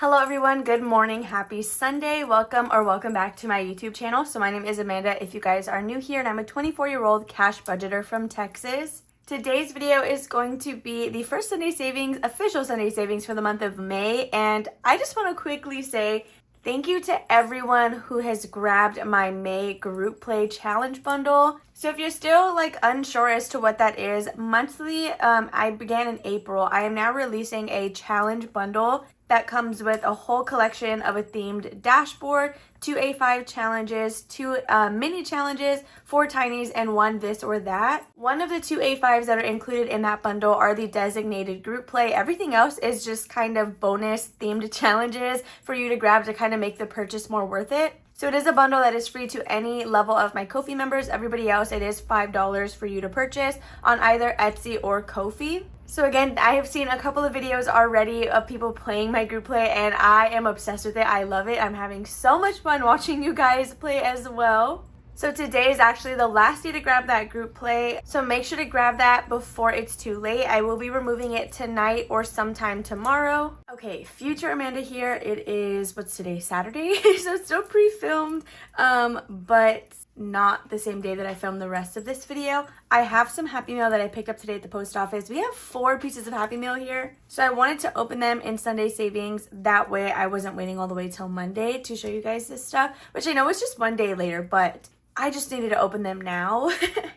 Hello everyone, good morning, happy Sunday, welcome back to my YouTube channel. So my name is Amanda if you guys are new here, and I'm a 24-year-old cash budgeter from Texas. Today's video is going to be the first Sunday savings, official Sunday savings for the month of May, and I just want to quickly say thank you to everyone who has grabbed my May group play challenge bundle. So if you're still unsure as to what that is, monthly, I began in April. I am now releasing a challenge bundle that comes with a whole collection of a themed dashboard, 2 A5 challenges, 2 mini challenges, 4 tinies, and 1 this or that. One of the 2 A5s that are included in that bundle are the designated group play. Everything else is just kind of bonus themed challenges for you to grab to kind of make the purchase more worth it. So it is a bundle that is free to any level of my Ko-fi members. Everybody else, it is $5 for you to purchase on either Etsy or Ko-fi. So again, I have seen a couple of videos already of people playing my group play, and I am obsessed with it. I love it. I'm having so much fun watching you guys play as well. So today is actually the last day to grab that group play, so make sure to grab that before it's too late. I will be removing it tonight or sometime tomorrow. Okay, future Amanda here. It is, what's today, Saturday? So it's still pre-filmed, but not the same day that I filmed the rest of this video. I have some Happy Meal that I picked up today at the post office. We have 4 pieces of Happy Meal here, so I wanted to open them in Sunday savings. That way I wasn't waiting all the way till Monday to show you guys this stuff, which I know is just one day later, but I just needed to open them now.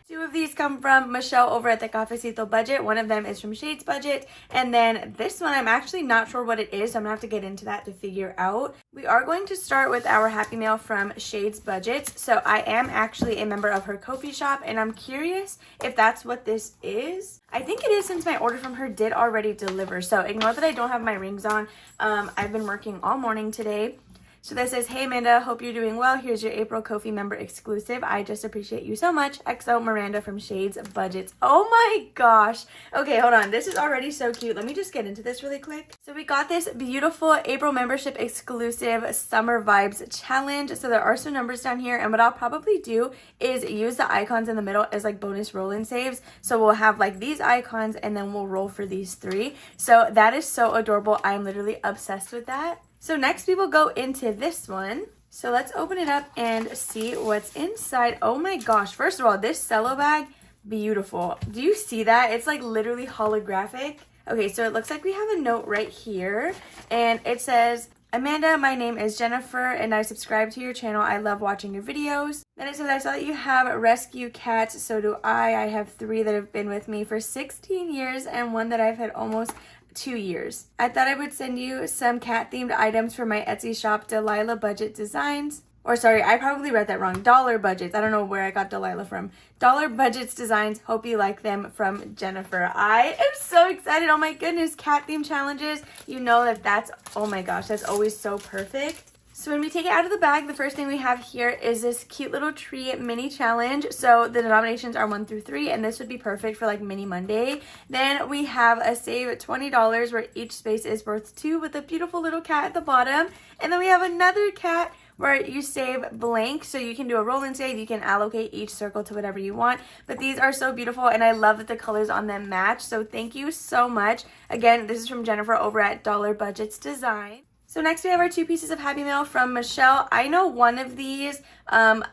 2 of these come from Michelle over at the Cafecito Budget. One of them is from Shade's Budget. And then this one, I'm actually not sure what it is, so I'm gonna have to get into that to figure out. We are going to start with our Happy Meal from Shade's Budget. So I am actually a member of her Ko-fi shop, and I'm curious if that's what this is. I think it is, since my order from her did already deliver. So ignore that I don't have my rings on. I've been working all morning today. So this says, hey Amanda, hope you're doing well. Here's your April Ko-fi member exclusive. I just appreciate you so much. XO Miranda from Shade's Budgets. Oh my gosh. Okay, hold on. This is already so cute. Let me just get into this really quick. So we got this beautiful April membership exclusive Summer Vibes challenge. So there are some numbers down here, and what I'll probably do is use the icons in the middle as bonus roll-in saves. So we'll have these icons, and then we'll roll for these 3. So that is so adorable. I'm literally obsessed with that. So next we will go into this one. So let's open it up and see what's inside. Oh my gosh. First of all, this cello bag, beautiful. Do you see that? It's literally holographic. Okay, so it looks like we have a note right here, and it says, Amanda, my name is Jennifer and I subscribe to your channel. I love watching your videos. Then it says, I saw that you have rescue cats. So do I. I have 3 that have been with me for 16 years and 1 that I've had almost 2 years. I thought I would send you some cat themed items for my Etsy shop, Delilah Budget Designs. Or sorry, I probably read that wrong. Dollar Budgets. I don't know where I got Delilah from. Dollar Budgets Designs. Hope you like them, from Jennifer. I am so excited. Oh my goodness. Cat themed challenges. You know that's, oh my gosh, that's always so perfect. So when we take it out of the bag, the first thing we have here is this cute little tree mini challenge. So the denominations are 1 through 3, and this would be perfect for mini Monday. Then we have a save at $20 where each space is worth 2 with a beautiful little cat at the bottom. And then we have another cat where you save blank, so you can do a roll and save. You can allocate each circle to whatever you want. But these are so beautiful, and I love that the colors on them match. So thank you so much. Again, this is from Jennifer over at Dollar Budgets Design. So next we have our 2 pieces of Happy Mail from Michelle. I know one of these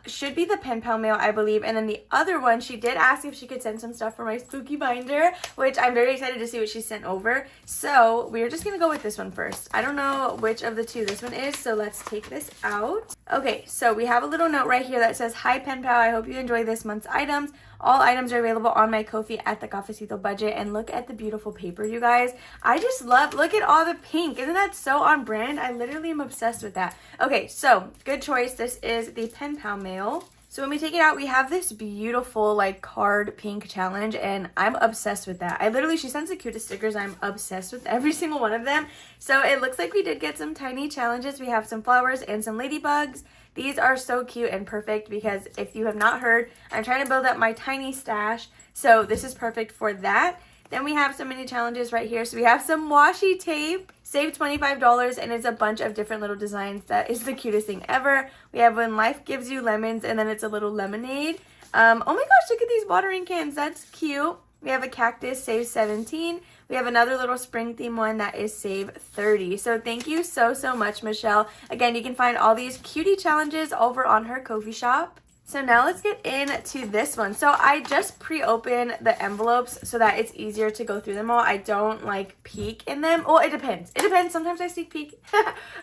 should be the pen pal mail, I believe, and then the other one, she did ask if she could send some stuff for my spooky binder, which I'm very excited to see what she sent over. So we're just gonna go with this one first. I don't know which of the 2 this one is, so let's take this out. Okay, so we have a little note right here that says, hi pen pal, I hope you enjoy this month's items. All items are available on my Ko-fi at the Cafecito Budget. And look at the beautiful paper, you guys. I just love, look at all the pink. Isn't that so on brand? I literally am obsessed with that. Okay, so good choice. This is the pen pal mail. So when we take it out, we have this beautiful card pink challenge, and I'm obsessed with that. She sends the cutest stickers. I'm obsessed with every single one of them. So it looks like we did get some tiny challenges. We have some flowers and some ladybugs. These are so cute and perfect because if you have not heard, I'm trying to build up my tiny stash. So this is perfect for that. Then we have some mini challenges right here. So we have some washi tape, save $25, and it's a bunch of different little designs. That is the cutest thing ever. We have When Life Gives You Lemons, and then it's a little lemonade. Oh my gosh, look at these watering cans. That's cute. We have a cactus, save 17. We have another little spring theme one that is save 30. So thank you so much, Michelle. Again, you can find all these cutie challenges over on her Ko-fi shop. So now let's get into this one. So I just pre-open the envelopes so that it's easier to go through them all. I don't like peek in them. Well, it depends. It depends. Sometimes I sneak peek.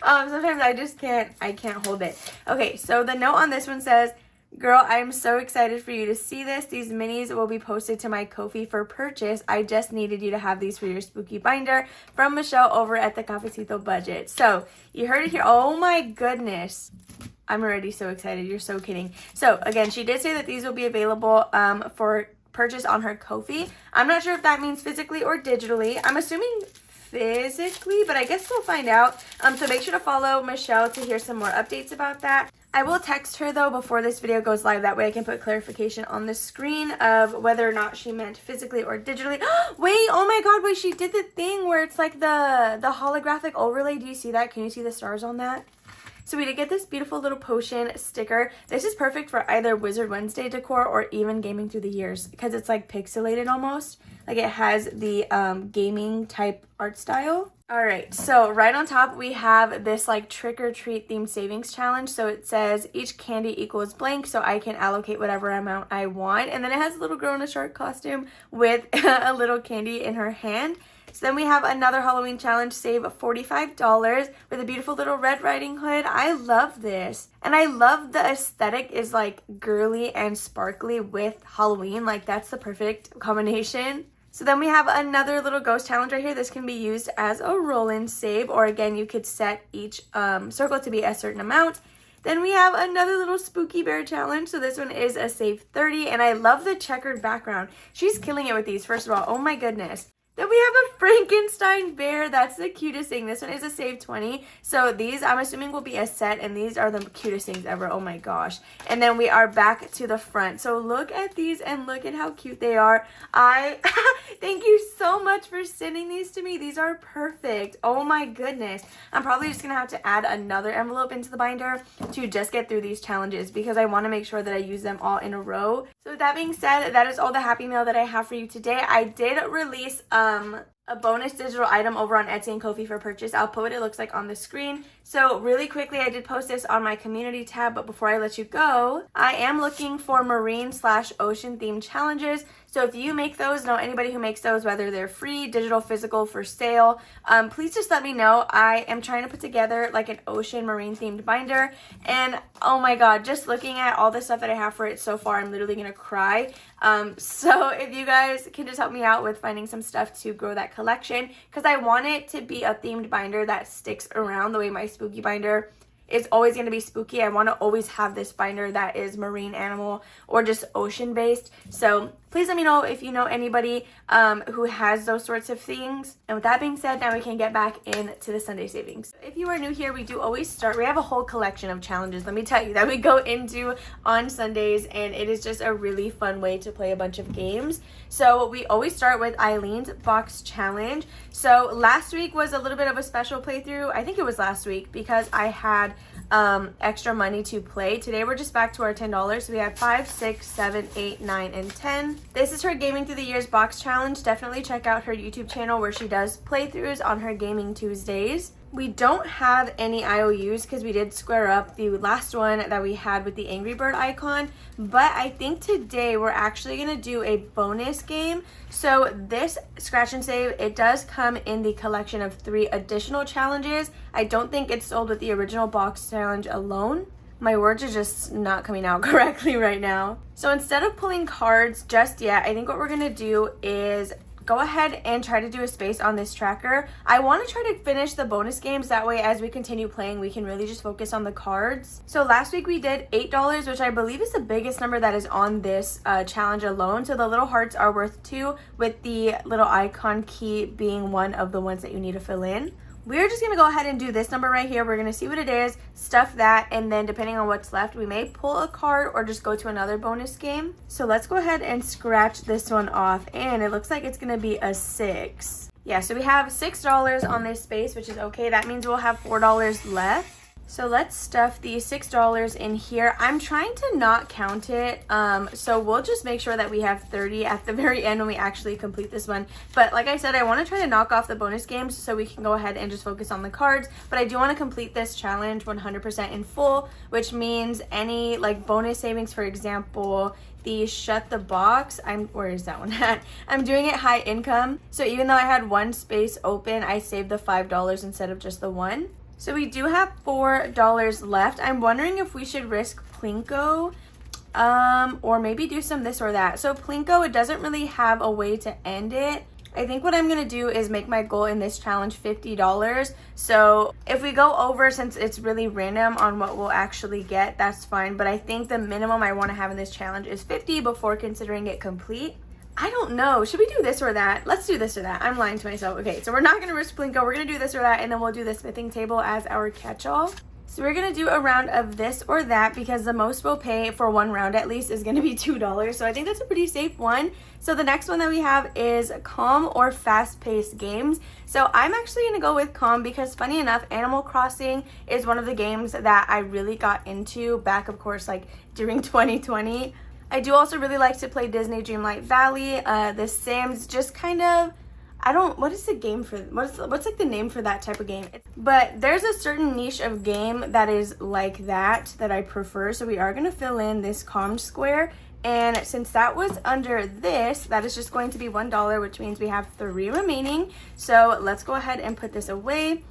Sometimes I can't hold it. Okay, so the note on this one says, girl, I'm so excited for you to see this. These minis will be posted to my Ko-fi for purchase. I just needed you to have these for your spooky binder from Michelle over at the Cafecito Budget. So you heard it here. Oh my goodness. I'm already so excited. You're so kidding. So again, she did say that these will be available for purchase on her Ko-fi. I'm not sure if that means physically or digitally. I'm assuming physically, but I guess we'll find out. So make sure to follow Michelle to hear some more updates about that. I will text her though before this video goes live. That way I can put clarification on the screen of whether or not she meant physically or digitally. Wait, oh my god, wait, she did the thing where it's like the holographic overlay. Do you see that? Can you see the stars on that? So we did get this beautiful little potion sticker. This is perfect for either Wizard Wednesday decor or even gaming through the years because it's like pixelated almost. Like it has the gaming type art style. All right, so right on top we have this like trick or treat themed savings challenge. So it says each candy equals blank, so I can allocate whatever amount I want. And then it has a little girl in a shark costume with a little candy in her hand. So then we have another Halloween challenge, save $45 with a beautiful little Red Riding Hood. I love this. And I love the aesthetic is like girly and sparkly with Halloween. Like that's the perfect combination. So then we have another little ghost challenge right here. This can be used as a roll-in save, or again, you could set each circle to be a certain amount. Then we have another little spooky bear challenge. So this one is a save 30, and I love the checkered background. She's killing it with these, first of all. Oh my goodness. Then we have a Frankenstein bear. That's the cutest thing. This one is a save 20. So these, I'm assuming, will be a set, and these are the cutest things ever. Oh my gosh. And then we are back to the front. So look at these and look at how cute they are. Thank you so much for sending these to me. These are perfect. Oh my goodness. I'm probably just going to have to add another envelope into the binder to just get through these challenges because I want to make sure that I use them all in a row. So with that being said, that is all the Happy Mail that I have for you today. I did release a bonus digital item over on Etsy and Ko-fi for purchase. I'll put what it looks like on the screen. So really quickly, I did post this on my community tab, but before I let you go, I am looking for marine/ocean themed challenges. So if you make those, know anybody who makes those, whether they're free, digital, physical, for sale, please just let me know. I am trying to put together like an ocean marine themed binder, and oh my god, just looking at all the stuff that I have for it so far, I'm literally gonna cry. So if you guys can just help me out with finding some stuff to grow that collection, because I want it to be a themed binder that sticks around the way my spooky binder is always going to be spooky. I want to always have this binder that is marine animal or just ocean based. So please let me know if you know anybody who has those sorts of things. And with that being said, now we can get back into the Sunday savings. If you are new here, we do always start, we have a whole collection of challenges, let me tell you, that we go into on Sundays, and it is just a really fun way to play a bunch of games. So we always start with Eileen's box challenge. So last week was a little bit of a special playthrough. I think it was last week because I had extra money to play. Today we're just back to our $10. So we have 5, 6, 7, 8, 9, and 10. This is her Gaming Through the Years box challenge. Definitely check out her YouTube channel where she does playthroughs on her Gaming Tuesdays. We don't have any IOUs because we did square up the last one that we had with the Angry Bird icon, but I think today we're actually going to do a bonus game. So this scratch and save, it does come in the collection of 3 additional challenges. I don't think it's sold with the original box challenge alone. My words are just not coming out correctly right now. So instead of pulling cards just yet, I think what we're going to do is go ahead and try to do a space on this tracker. I want to try to finish the bonus games. That way, as we continue playing, we can really just focus on the cards. So last week we did $8, which I believe is the biggest number that is on this challenge alone. So the little hearts are worth 2, with the little icon key being one of the ones that you need to fill in. We're just going to go ahead and do this number right here. We're going to see what it is, stuff that, and then depending on what's left, we may pull a card or just go to another bonus game. So let's go ahead and scratch this one off, and it looks like it's going to be a 6. Yeah, so we have $6 on this space, which is okay. That means we'll have $4 left. So let's stuff the $6 in here. I'm trying to not count it, so we'll just make sure that we have 30 at the very end when we actually complete this one. But like I said, I want to try to knock off the bonus games so we can go ahead and just focus on the cards. But I do want to complete this challenge 100% in full, which means any like bonus savings, for example, the shut the box, where is that one at? I'm doing it high income. So even though I had one space open, I saved the $5 instead of just the one. So we do have $4 left. I'm wondering if we should risk Plinko, or maybe do some this or that. So Plinko, it doesn't really have a way to end it. I think what I'm gonna do is make my goal in this challenge $50. So if we go over, since it's really random on what we'll actually get, that's fine. But I think the minimum I wanna have in this challenge is 50 before considering it complete. I don't know. Should we do this or that? Let's do this or that. I'm lying to myself. Okay, so we're not going to risk Plinko. We're going to do this or that, and then we'll do the smithing table as our catch-all. So we're going to do a round of this or that because the most we'll pay for one round at least is going to be $2. So I think that's a pretty safe one. So the next one that we have is calm or fast-paced games. So I'm actually going to go with calm because funny enough, Animal Crossing is one of the games that I really got into back, of course, like during 2020. I do also really like to play Disney Dreamlight Valley. The Sims, just kind of, what is the game for, what's like the name for that type of game? But there's a certain niche of game that is like that I prefer. So we are going to fill in this calm square. And since that was under this, that is just going to be $1, which means we have 3 remaining. So let's go ahead and put this away.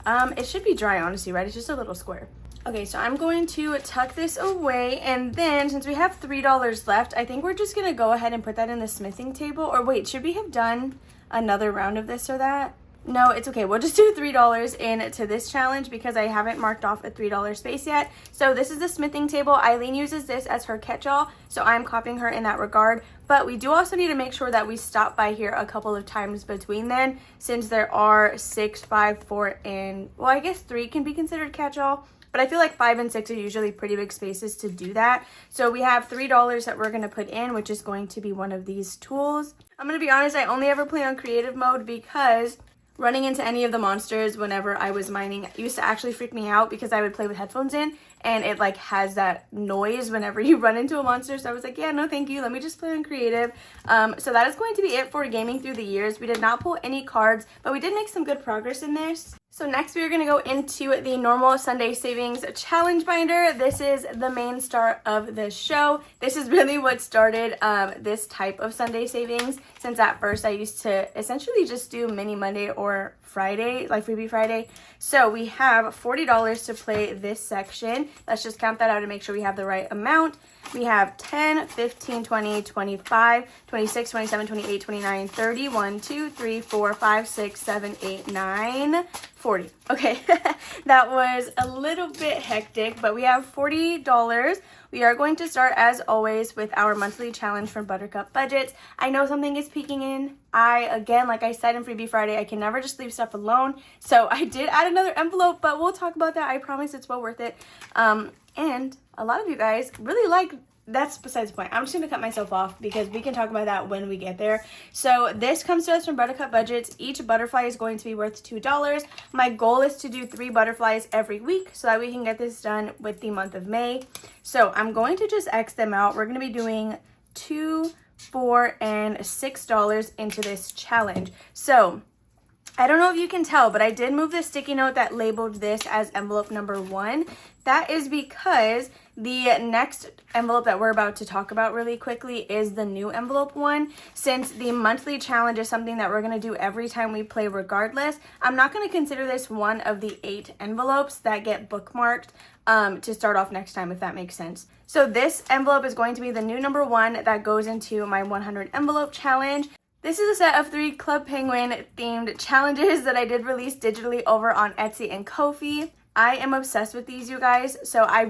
It should be dry, honestly, right? It's just a little square. Okay, so I'm going to tuck this away, and then since we have $3 left, I think we're just going to go ahead and put that in the smithing table. Or wait, should we have done another round of this or that? No, it's okay. We'll just do $3 into this challenge because I haven't marked off a $3 space yet. So this is the smithing table. Eileen uses this as her catch-all, so I'm copying her in that regard. But we do also need to make sure that we stop by here a couple of times between then, since there are 6, 5, 4, and, well, I guess 3 can be considered catch-all. But I feel like 5 and 6 are usually pretty big spaces to do that. So we have $3 that we're going to put in, which is going to be one of these tools. I'm going to be honest, I only ever play on creative mode because running into any of the monsters whenever I was mining used to actually freak me out because I would play with headphones in and it like has that noise whenever you run into a monster. So I was like, yeah, no thank you, let me just play on creative. So that is going to be it for gaming through the years. We did not pull any cards, but we did make some good progress in this. So next we are going to go into the normal Sunday savings challenge binder. This is the main star of the show. This is really what started this type of Sunday savings, since at first I used to essentially just do mini Monday or Friday, like freebie Friday. So we have $40 to play this section. Let's just count that out to make sure we have the right amount. We have 10, 15, 20, 25, 26, 27, 28, 29, 30, 1, 2, 3, 4, 5, 6, 7, 8, 9, 40. Okay, that was a little bit hectic, but we have $40. We are going to start, as always, with our monthly challenge from Buttercup Budgets. I know something is peeking in. Again, like I said in Freebie Friday, I can never just leave stuff alone. So I did add another envelope, but we'll talk about that. I promise it's well worth it. And a lot of you guys really like, that's besides the point. I'm just going to cut myself off because we can talk about that when we get there. So this comes to us from Buttercup Budgets. Each butterfly is going to be worth $2. My goal is to do 3 butterflies every week so that we can get this done with the month of May. So I'm going to just X them out. We're going to be doing $2, $4, and $6 into this challenge. So I don't know if you can tell, but I did move the sticky note that labeled this as envelope number 1. That is because the next envelope that we're about to talk about really quickly is the new envelope one. Since the monthly challenge is something that we're going to do every time we play regardless, I'm not going to consider this one of the 8 envelopes that get bookmarked to start off next time, if that makes sense. So this envelope is going to be the new number 1 that goes into my 100 envelope challenge. This is a set of 3 Club Penguin themed challenges that I did release digitally over on Etsy and Ko-fi. I am obsessed with these, you guys, so I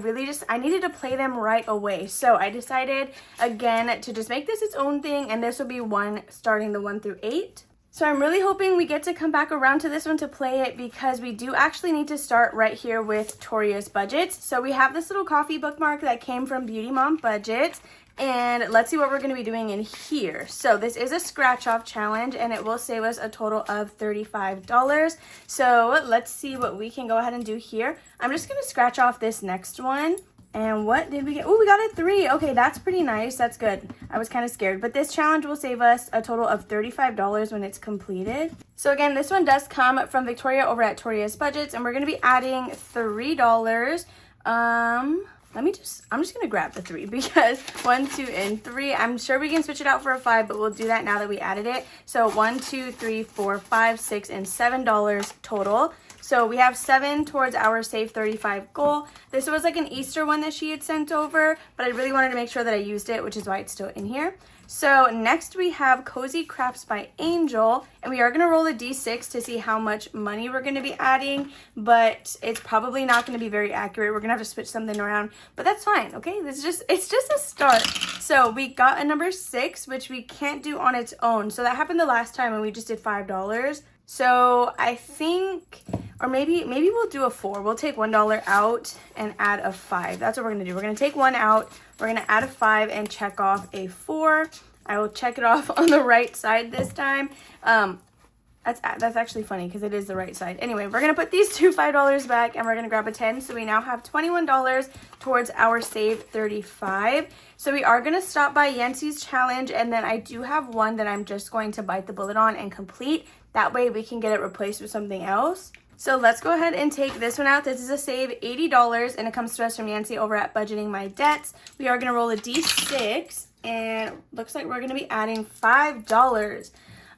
needed to play them right away. So I decided, again, to just make this its own thing, and this will be one starting the 1 through 8. So I'm really hoping we get to come back around to this one to play it because we do actually need to start right here with Toria's Budgets. So we have this little coffee bookmark that came from Beauty Mom Budgets. And let's see what we're going to be doing in here. So this is a scratch off challenge and it will save us a total of $35. So let's see what we can go ahead and do here. I'm just going to scratch off this next one. And what did we get? Oh, we got a 3. Okay, that's pretty nice. That's good. I was kind of scared. But this challenge will save us a total of $35 when it's completed. So again, this one does come from Victoria over at Toria's Budgets. And we're going to be adding $3. I'm just going to grab the 3 because 1, 2, and 3. I'm sure we can switch it out for a 5, but we'll do that now that we added it. So 1, 2, 3, 4, 5, 6, and $7 total. So we have 7 towards our save 35 goal. This was like an Easter one that she had sent over, but I really wanted to make sure that I used it, which is why it's still in here. So next we have Cozy Crafts by Angel, and we are going to roll a d6 to see how much money we're going to be adding, but it's probably not going to be very accurate. We're going to have to switch something around, but that's fine, okay? It's just a start. So we got a number 6, which we can't do on its own. So that happened the last time when we just did $5. So I think, or maybe we'll do a 4. We'll take $1 out and add a 5. That's what we're going to do. We're going to take 1 out. We're going to add a 5 and check off a 4. I will check it off on the right side this time. That's actually funny because it is the right side. Anyway, we're going to put these two $5 back and we're going to grab a 10. So we now have $21 towards our save 35. So we are going to stop by Yancey's challenge, and then I do have one that I'm just going to bite the bullet on and complete. That way we can get it replaced with something else. So let's go ahead and take this one out. This is a save $80 and it comes to us from Yancy over at Budgeting My Debts. We are going to roll a d6 and looks like we're going to be adding $5.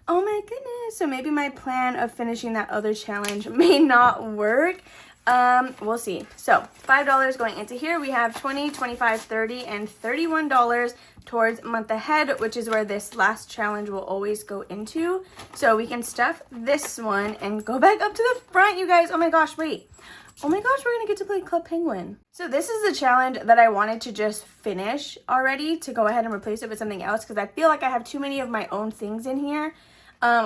Oh my goodness. So maybe my plan of finishing that other challenge may not work. We'll see. So $5 going into here. We have $20, $25, $30, and $31 towards month ahead, which is where this last challenge will always go into. So we can stuff this one and go back up to the front, you guys. Oh my gosh, wait. Oh my gosh, we're gonna get to play Club Penguin. So this is the challenge that I wanted to just finish already, to go ahead and replace it with something else, because I feel like I have too many of my own things in here,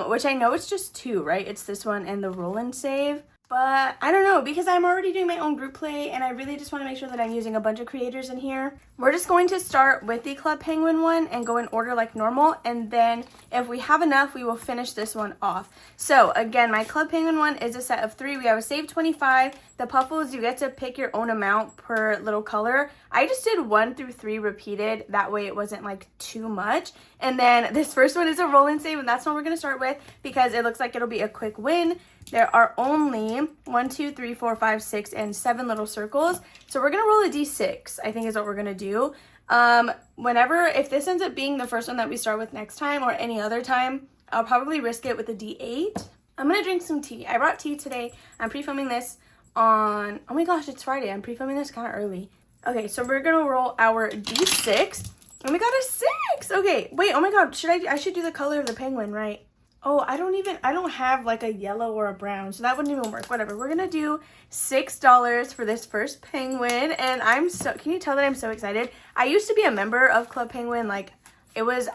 which I know it's just 2, right? It's this one and the roll and save. But I don't know, because I'm already doing my own group play and I really just want to make sure that I'm using a bunch of creators in here. We're just going to start with the Club Penguin one and go in order like normal. And then if we have enough, we will finish this one off. So again, my Club Penguin one is a set of 3. We have a save 25. The puffles, you get to pick your own amount per little color. I just did 1 through 3 repeated. That way it wasn't like too much. And then this first one is a roll and save, and that's what we're going to start with because it looks like it'll be a quick win. There are only 1, 2, 3, 4, 5, 6, and 7 little circles. So we're going to roll a d6, I think is what we're going to do. If this ends up being the first one that we start with next time or any other time, I'll probably risk it with a d8. I'm going to drink some tea. I brought tea today. I'm pre-filming this on, oh my gosh, it's Friday. I'm pre-filming this kind of early. Okay, so we're going to roll our d6. And we got a 6. Okay, wait, oh my god, I should do the color of the penguin, right? Oh, I don't have like a yellow or a brown, so that wouldn't even work. Whatever. We're gonna do $6 for this first penguin, and can you tell that I'm so excited? I used to be a member of Club Penguin. I was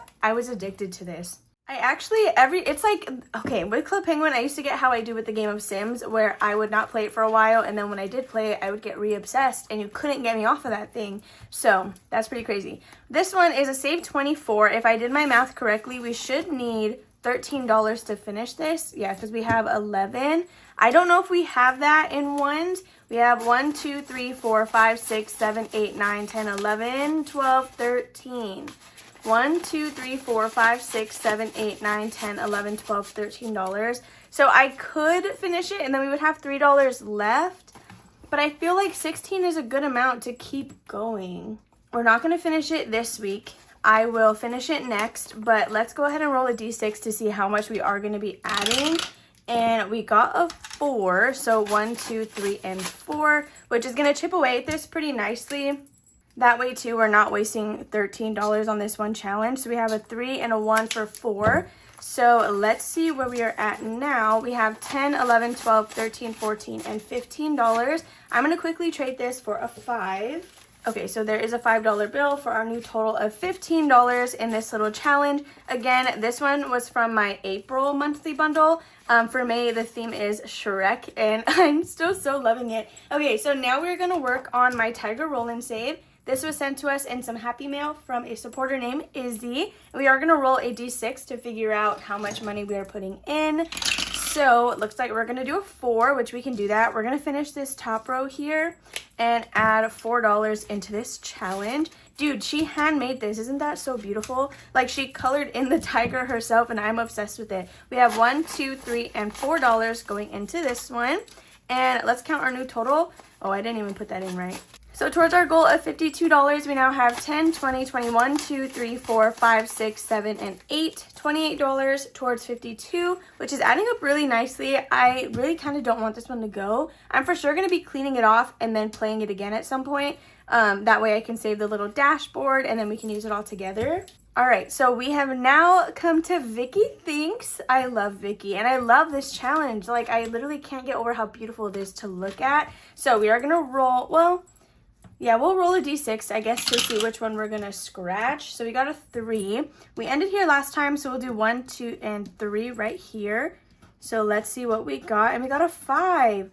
addicted to this. With Club Penguin, I used to get how I do with the game of Sims, where I would not play it for a while, and then when I did play it, I would get re-obsessed, and you couldn't get me off of that thing. So that's pretty crazy. This one is a save 24. If I did my math correctly, we should need $13 to finish this. Yeah, because we have 11. I don't know if we have that in ones. We have 1, 2, 3, 4, 5, 6, 7, 8, 9, 10, 11, 12, 13. 1, 2, 3, 4, 5, 6, 7, 8, 9, 10, 11, 12, $13. So I could finish it and then we would have $3 left. But I feel like 16 is a good amount to keep going. We're not going to finish it this week. I will finish it next, but let's go ahead and roll a d6 to see how much we are going to be adding. And we got a 4, so 1, 2, 3, and 4, which is going to chip away at this pretty nicely. That way, too, we're not wasting $13 on this one challenge. So we have a 3 and a 1 for 4. So let's see where we are at now. We have 10, 11, 12, 13, 14, and $15. I'm going to quickly trade this for a 5. Okay, so there is a $5 bill for our new total of $15 in this little challenge. Again, this one was from my April monthly bundle. For May, the theme is Shrek, and I'm still so loving it. Okay, so now we're going to work on my Tiger Roll and Save. This was sent to us in some happy mail from a supporter named Izzy. We are going to roll a d6 to figure out how much money we are putting in. So it looks like we're going to do a 4, which we can do that. We're going to finish this top row here and add $4 into this challenge. Dude, she handmade this. Isn't that so beautiful? Like, she colored in the tiger herself, and I'm obsessed with it. We have $1, $2, $3, and $4 going into this one. And let's count our new total. Oh, I didn't even put that in right. So towards our goal of $52, we now have 10, 20, 21, 2, 3, 4, 5, 6, 7, and 8. $28 towards 52, which is adding up really nicely. I really kind of don't want this one to go. I'm for sure going to be cleaning it off and then playing it again at some point. That way I can save the little dashboard and then we can use it all together. All right, so we have now come to Vicky Thinks. I love Vicky, and I love this challenge. Like, I literally can't get over how beautiful it is to look at. So we are going to roll, well, yeah, we'll roll a d6, I guess, to see which one we're going to scratch. So we got a 3. We ended here last time, so we'll do 1, 2, and 3 right here. So let's see what we got. And we got a 5.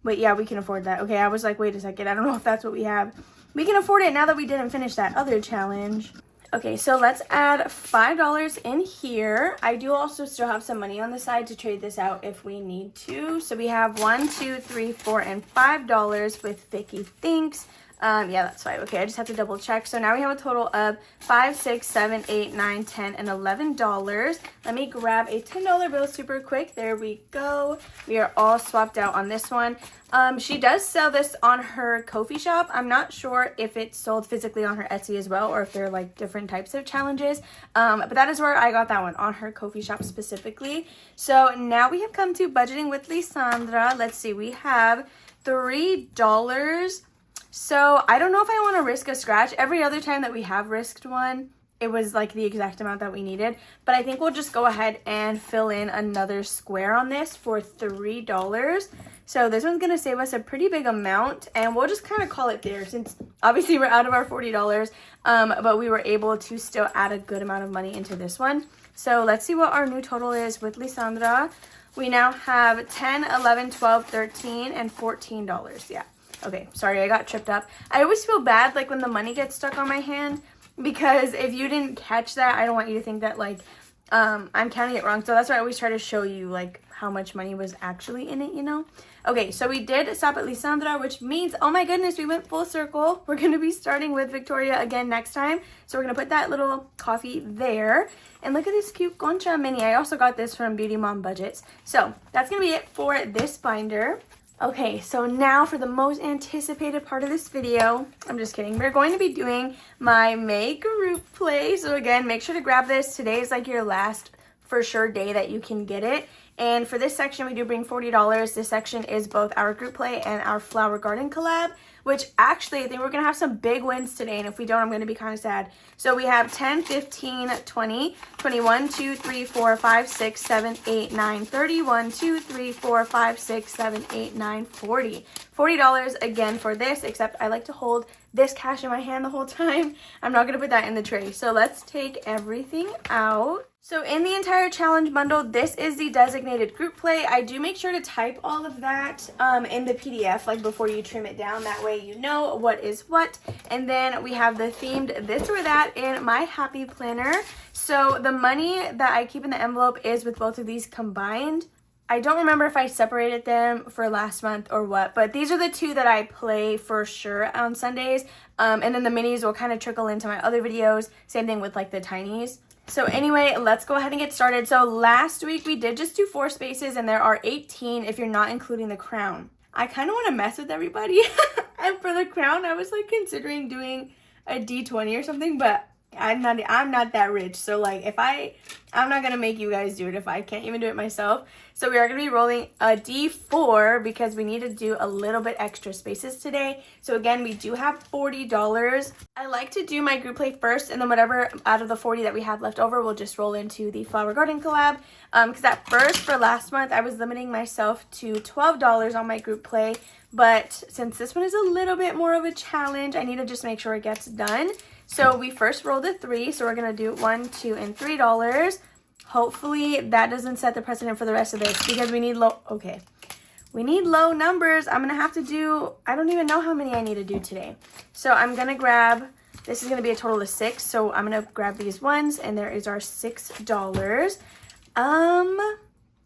Wait, yeah, we can afford that. Okay, I was like, wait a second. I don't know if that's what we have. We can afford it now that we didn't finish that other challenge. Okay, so let's add $5 in here. I do also still have some money on the side to trade this out if we need to. So we have $1, 2, 3, 4, and $5 with Vicky Thinks. Yeah, that's fine. Okay, I just have to double check. So now we have a total of $5, 6, 7, 8, 9, 10, and $11. Let me grab a $10 bill super quick. There we go. We are all swapped out on this one. She does sell this on her Ko-fi shop. I'm not sure if it's sold physically on her Etsy as well, or if they're like different types of challenges. But that is where I got that one, on her Ko-fi shop specifically. So now we have come to budgeting with Lisandra. Let's see, we have $3. So I don't know if I want to risk a scratch. Every other time that we have risked one, it was like the exact amount that we needed. But I think we'll just go ahead and fill in another square on this for $3. So this one's going to save us a pretty big amount. And we'll just kind of call it there, since obviously we're out of our $40. But we were able to still add a good amount of money into this one. So let's see what our new total is with Lisandra. We now have 10, 11, 12, 13, and $14. Yeah. Okay, sorry, I got tripped up. I always feel bad, like, when the money gets stuck on my hand, because if you didn't catch that, I don't want you to think that, like, I'm counting it wrong. So that's why I always try to show you, like, how much money was actually in it, you know? Okay, so we did stop at Lisandra, which means, oh my goodness, we went full circle. We're going to be starting with Victoria again next time. So we're going to put that little coffee there. And look at this cute Concha mini. I also got this from Beauty Mom Budgets. So that's going to be it for this binder. Okay, so now for the most anticipated part of this video. I'm just kidding. We're going to be doing my May group play. So again, make sure to grab this. Today is like your last for sure day that you can get it. And for this section, we do bring $40. This section is both our group play and our flower garden collab, which actually I think we're going to have some big wins today. And if we don't, I'm going to be kind of sad. So we have 10, 15, 20, 21, 2, 3, 4, 5, 6, 7, 8, 9, 31, 2, 3, 4, 5, 6, 7, 8, 9, 40. $40 again for this, except I like to hold this cash in my hand the whole time. I'm not going to put that in the tray. So let's take everything out. So in the entire challenge bundle, this is the designated group play. I do make sure to type all of that in the PDF, like before you trim it down. That way you know what is what. And then we have the themed this or that in my happy planner. So the money that I keep in the envelope is with both of these combined. I don't remember if I separated them for last month or what, but these are the two that I play for sure on Sundays. And then the minis will kind of trickle into my other videos. Same thing with like the tinies. So anyway, let's go ahead and get started. So last week we did just do 4 spaces and there are 18 if you're not including the crown. I kind of want to mess with everybody. And for the crown, I was like considering doing a D20 or something, but I'm not that rich. So like I'm not going to make you guys do it if I can't even do it myself. So we are going to be rolling a D4 because we need to do a little bit extra spaces today. So again, we do have $40. I like to do my group play first, and then whatever out of the 40 that we have left over, we'll just roll into the flower garden collab. Because at first for last month, I was limiting myself to $12 on my group play. But since this one is a little bit more of a challenge, I need to just make sure it gets done. So we first rolled a 3, so we're going to do $1, $2, and $3. Hopefully that doesn't set the precedent for the rest of this because we need We need low numbers. I'm gonna have to do, I don't even know how many I need to do today. So I'm gonna grab, this is gonna be a total of 6. So I'm gonna grab these ones, and there is our $6.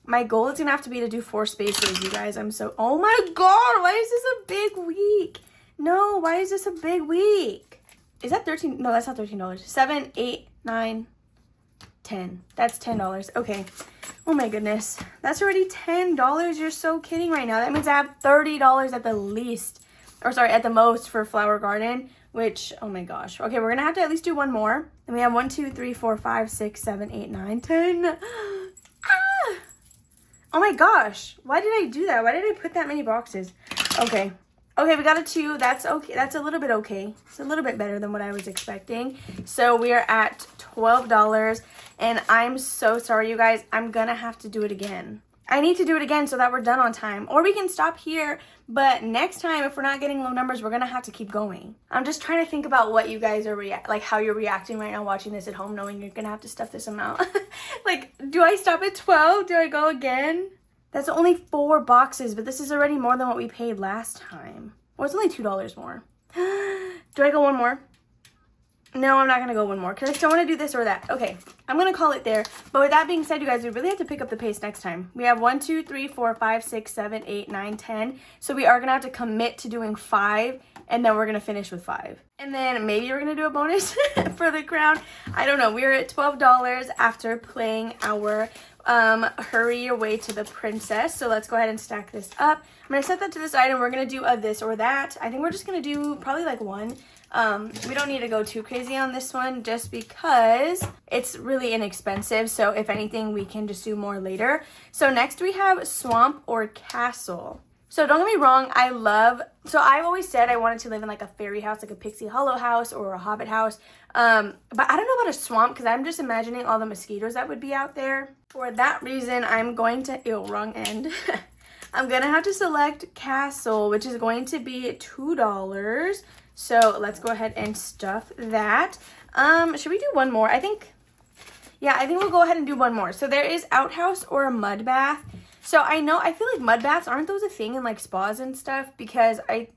My goal is gonna have to be to do 4 spaces, you guys. Oh my God, why is this a big week? No, why is this a big week? Is that 13? No, that's not $13. 7, 8, 9, 10. That's $10. Okay. Oh my goodness. That's already $10. You're so kidding right now. That means I have $30 at the least, or sorry, at the most for Flower Garden, which, oh my gosh. Okay, we're gonna have to at least do one more. And we have 1, 2, 3, 4, 5, 6, 7, 8, 9, 10. Ah! Oh my gosh. Why did I do that? Why did I put that many boxes? Okay. Okay, we got a 2. That's okay. That's a little bit okay. It's a little bit better than what I was expecting. So we are at $12. And I'm so sorry, you guys. I'm going to have to do it again. I need to do it again so that we're done on time. Or we can stop here. But next time, if we're not getting low numbers, we're going to have to keep going. I'm just trying to think about what you guys are like how you're reacting right now watching this at home, knowing you're going to have to stuff this amount. Like, do I stop at 12? Do I go again? That's only 4 boxes, but this is already more than what we paid last time. Well, it's only $2 more. Do I go one more? No, I'm not going to go one more because I still want to do this or that. Okay, I'm going to call it there. But with that being said, you guys, we really have to pick up the pace next time. We have 1, 2, 3, 4, 5, 6, 7, 8, 9, 10. So we are going to have to commit to doing 5, and then we're going to finish with 5. And then maybe we're going to do a bonus for the crown. I don't know. We're at $12 after playing our hurry your way to the princess. So let's go ahead and stack this up. I'm going to set that to the side, and we're going to do a this or that. I think we're just going to do probably like one. We don't need to go too crazy on this one just because it's really inexpensive. So if anything, we can just do more later. So next we have swamp or castle. So don't get me wrong, so I've always said I wanted to live in like a fairy house, like a Pixie Hollow house or a Hobbit house. But I don't know about a swamp because I'm just imagining all the mosquitoes that would be out there. For that reason, I'm going to, wrong end. I'm going to have to select castle, which is going to be $2. So let's go ahead and stuff that. Should we do one more? I think we'll go ahead and do one more. So there is outhouse or a mud bath. So I feel like mud baths, aren't those a thing in like spas and stuff? Because I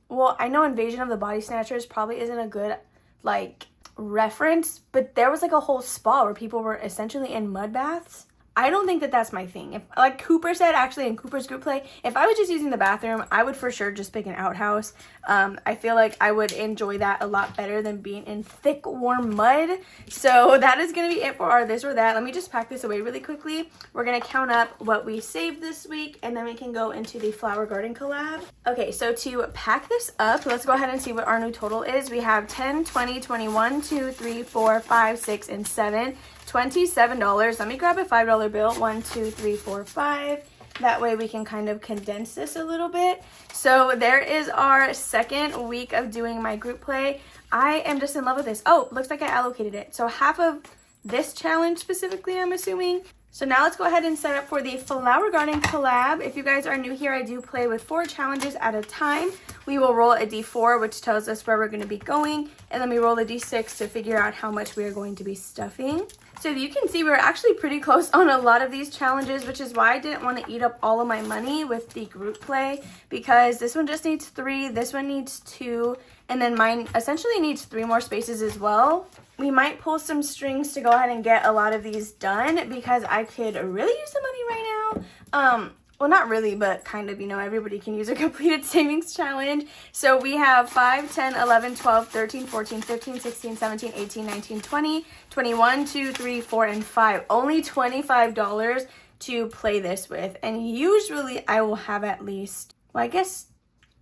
know Invasion of the Body Snatchers probably isn't a good like reference, but there was like a whole spa where people were essentially in mud baths. I don't think that that's my thing. If, like Cooper said, actually in Cooper's group play, if I was just using the bathroom, I would for sure just pick an outhouse. I feel like I would enjoy that a lot better than being in thick, warm mud. So that is going to be it for our this or that. Let me just pack this away really quickly. We're going to count up what we saved this week, and then we can go into the Flower Garden collab. Okay, so to pack this up, let's go ahead and see what our new total is. We have 10, 20, 21, 2, 3, 4, 5, 6, and 7. $27. Let me grab a $5 bill. 1, 2, 3, 4, 5. That way we can kind of condense this a little bit. So there is our second week of doing my group play. I am just in love with this. Oh, looks like I allocated it. So half of this challenge specifically, I'm assuming. So now let's go ahead and set up for the Flower Garden collab. If you guys are new here, I do play with 4 challenges at a time. We will roll a D4, which tells us where we're going to be going. And then we roll a D6 to figure out how much we are going to be stuffing. So you can see we're actually pretty close on a lot of these challenges, which is why I didn't want to eat up all of my money with the group play, because this one just needs 3, this one needs 2, and then mine essentially needs 3 more spaces as well. We might pull some strings to go ahead and get a lot of these done because I could really use the money right now. Well, not really, but kind of, everybody can use a completed savings challenge. So we have 5, 10, 11, 12, 13, 14, 15, 16, 17, 18, 19, 20, 21, 2, 3, 4, and 5. Only $25 to play this with. And usually I will have at least, well, I guess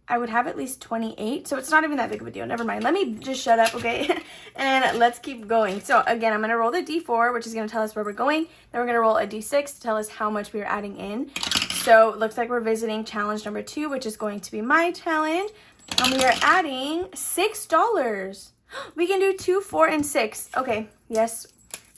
I would have at least 28. So it's not even that big of a deal. Never mind. Let me just shut up, okay? And let's keep going. So again, I'm going to roll the D4, which is going to tell us where we're going. Then we're going to roll a D6 to tell us how much we are adding in. So it looks like we're visiting challenge number 2, which is going to be my challenge. And we are adding $6. We can do 2, 4, and 6. Okay, yes,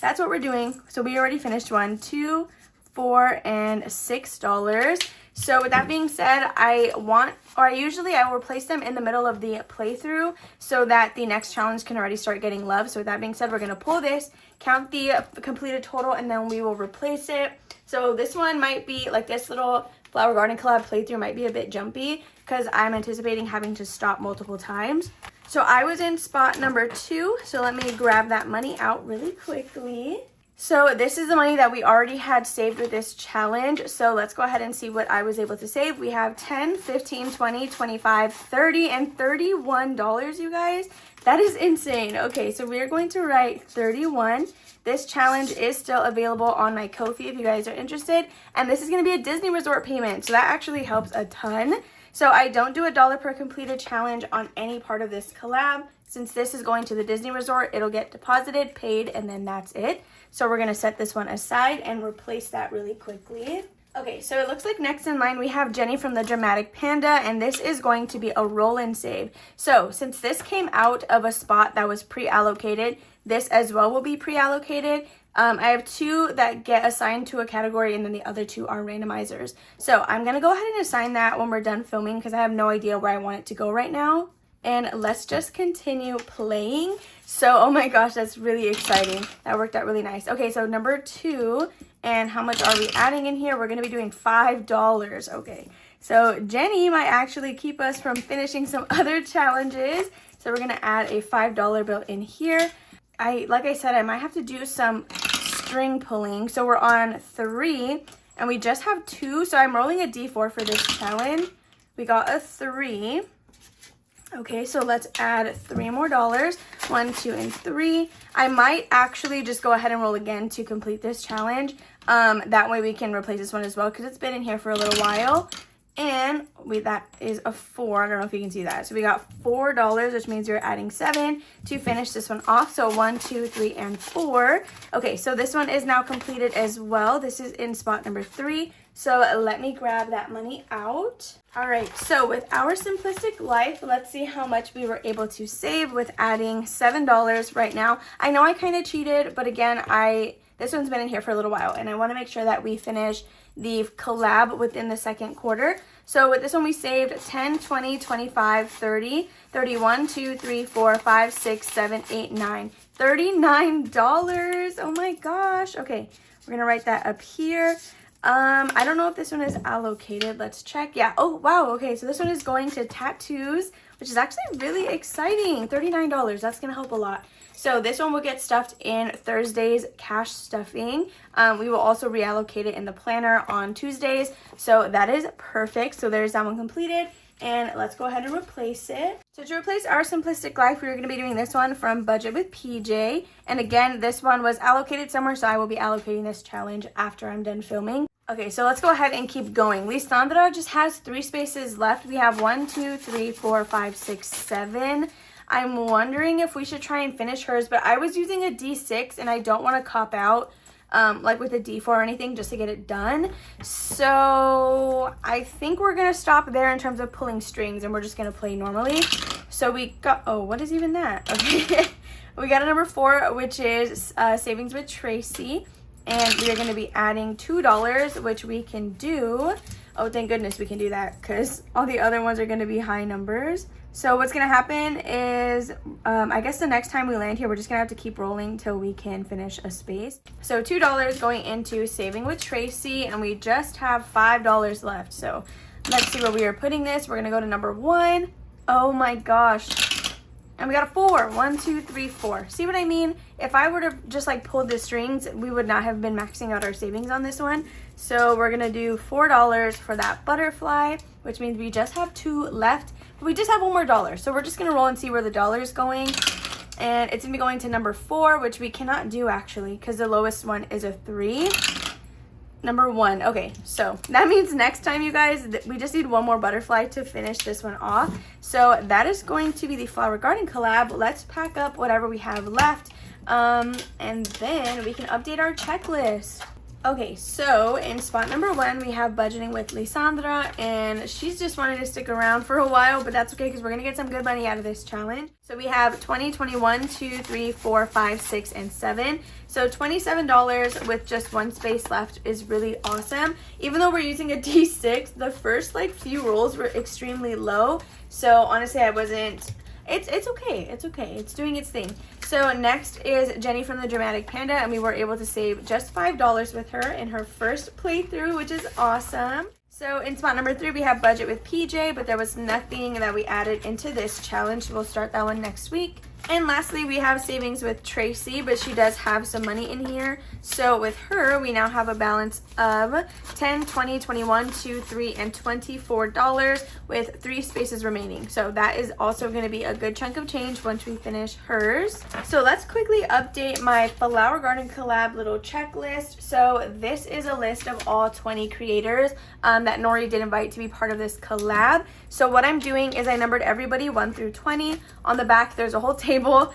that's what we're doing. So we already finished 1, 2, 4, and $6. So with that being said, I will replace them in the middle of the playthrough so that the next challenge can already start getting love. So with that being said, we're going to pull this, count the completed total, and then we will replace it. So this one might be like this little Flower Garden collab playthrough might be a bit jumpy because I'm anticipating having to stop multiple times. So I was in spot number 2, so let me grab that money out really quickly. So this is the money that we already had saved with this challenge. So let's go ahead and see what I was able to save. We have 10, 15, 20, 25, 30, and $31, you guys. That is insane. Okay, so we're going to write 31. This challenge is still available on my Ko-fi if you guys are interested. And this is going to be a Disney Resort payment. So that actually helps a ton. So I don't do $1 per completed challenge on any part of this collab. Since this is going to the Disney Resort, it'll get deposited, paid, and then that's it. So we're going to set this one aside and replace that really quickly. Okay, so it looks like next in line we have Jenny from the Dramatic Panda, and this is going to be a roll and save. So since this came out of a spot that was pre-allocated, this as well will be pre-allocated. I have 2 that get assigned to a category, and then the other 2 are randomizers. So I'm going to go ahead and assign that when we're done filming because I have no idea where I want it to go right now. And let's just continue playing. So, oh my gosh, that's really exciting. That worked out really nice. Okay, so number 2, and how much are we adding in here? We're going to be doing $5. Okay, so Jenny might actually keep us from finishing some other challenges. So we're going to add a $5 bill in here. Like I said, I might have to do some string pulling. So we're on 3, and we just have 2. So I'm rolling a D4 for this challenge. We got a 3. Okay, so let's add 3 more dollars. 1, 2, and 3. I might actually just go ahead and roll again to complete this challenge. That way we can replace this one as well because it's been in here for a little while. And that is a 4. I don't know if you can see that. So we got $4, which means we're adding 7 to finish this one off. So 1, 2, 3, and 4. Okay, so this one is now completed as well. This is in spot number 3. So let me grab that money out. All right, so with our simplistic life, let's see how much we were able to save with adding $7 right now. I know I kind of cheated, but again, this one's been in here for a little while, and I want to make sure that we finish the collab within the second quarter. So with this one, we saved 10, 20, 25, 30, 31, 2, 3, 4, 5, 6, 7, 8, 9, $39. Oh my gosh. Okay, we're gonna write that up here. I don't know if this one is allocated. Let's check. Yeah. Oh, wow. Okay, so this one is going to tattoos, which is actually really exciting. $39. That's going to help a lot. So this one will get stuffed in Thursday's cash stuffing. We will also reallocate it in the planner on Tuesdays. So that is perfect. So there's that one completed. And let's go ahead and replace it. So to replace our simplistic life, we're going to be doing this one from Budget with PJ. And again, this one was allocated somewhere, so I will be allocating this challenge after I'm done filming. Okay, so let's go ahead and keep going. Lisandra just has 3 spaces left. We have 1, 2, 3, 4, 5, 6, 7. I'm wondering if we should try and finish hers, but I was using a D6 and I don't want to cop out like with a D4 or anything just to get it done. So I think we're going to stop there in terms of pulling strings and we're just going to play normally. So we got, oh, what is even that? Okay, we got a number 4, which is Savings with Tracy. And we are going to be adding $2, which we can do. Oh, thank goodness we can do that because all the other ones are going to be high numbers. So what's going to happen is, I guess the next time we land here, we're just going to have to keep rolling till we can finish a space. So $2 going into Saving with Tracy, and we just have $5 left. So let's see where we are putting this. We're going to go to number 1. Oh my gosh. And we got a 4. 1, 2, 3, 4. See what I mean? If I were to just like pull the strings, we would not have been maxing out our savings on this one. So we're going to do $4 for that butterfly, which means we just have 2 left. But we just have 1 more dollar. So we're just going to roll and see where the dollar is going. And it's going to be going to number 4, which we cannot do actually because the lowest one is a 3. Number 1. Okay, so that means next time, you guys, we just need 1 more butterfly to finish this one off. So that is going to be the Flower Garden collab. Let's pack up whatever we have left, and then we can update our checklist. Okay, so in spot number 1, we have Budgeting with Lisandra, and she's just wanted to stick around for a while, but that's okay because we're going to get some good money out of this challenge. So we have 20, 21, 2, 3, 4, 5, 6, and 7. So $27 with just 1 space left is really awesome. Even though we're using a D6, the first like few rolls were extremely low. So honestly, I wasn't... It's okay. It's okay. It's doing its thing. So next is Jenny from the Dramatic Panda, and we were able to save just $5 with her in her first playthrough, which is awesome. So in spot number 3, we have Budget with PJ, but there was nothing that we added into this challenge. We'll start that one next week. And lastly, we have Savings with Tracy, but she does have some money in here. So with her, we now have a balance of $10, $20, $21, $2, $3, and $24 with 3 spaces remaining. So that is also going to be a good chunk of change once we finish hers. So let's quickly update my Flower Garden collab little checklist. So this is a list of all 20 creators that Nori did invite to be part of this collab. So what I'm doing is I numbered everybody 1 through 20. On the back, there's a whole table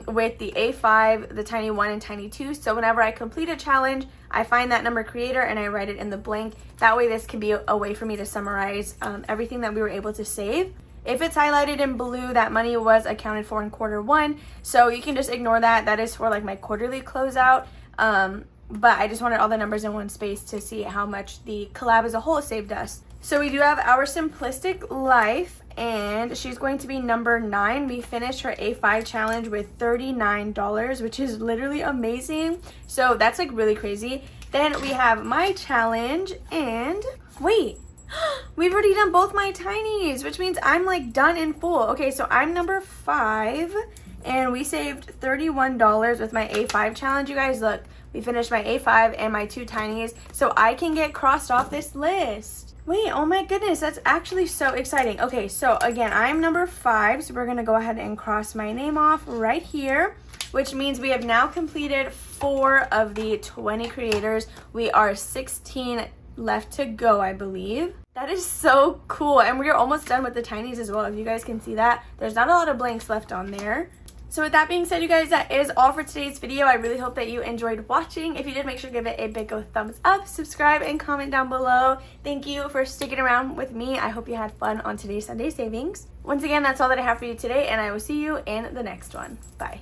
with the A5, the tiny 1, and tiny 2. So whenever I complete a challenge, I find that number creator and I write it in the blank. That way this can be a way for me to summarize everything that we were able to save. If it's highlighted in blue, that money was accounted for in Q1. So you can just ignore that. That is for like my quarterly closeout. But I just wanted all the numbers in one space to see how much the collab as a whole saved us. So we do have our Simplistic Life, and she's going to be number 9. We finished her A5 challenge with $39, which is literally amazing. So that's like really crazy. Then we have my challenge, and wait, we've already done both my tinies, which means I'm like done in full. Okay, so I'm number 5, and we saved $31 with my A5 challenge. You guys, look, we finished my A5 and my 2 tinies, so I can get crossed off this list. Wait, oh my goodness, that's actually so exciting. Okay, so again, I'm number 5, so we're gonna go ahead and cross my name off right here, which means we have now completed 4 of the 20 creators. We are 16 left to go, I believe. That is so cool, and we're almost done with the tinies as well. If you guys can see that, there's not a lot of blanks left on there. So with that being said, you guys, that is all for today's video. I really hope that you enjoyed watching. If you did, make sure to give it a big old thumbs up, subscribe, and comment down below. Thank you for sticking around with me. I hope you had fun on today's Sunday Savings. Once again, that's all that I have for you today, and I will see you in the next one. Bye.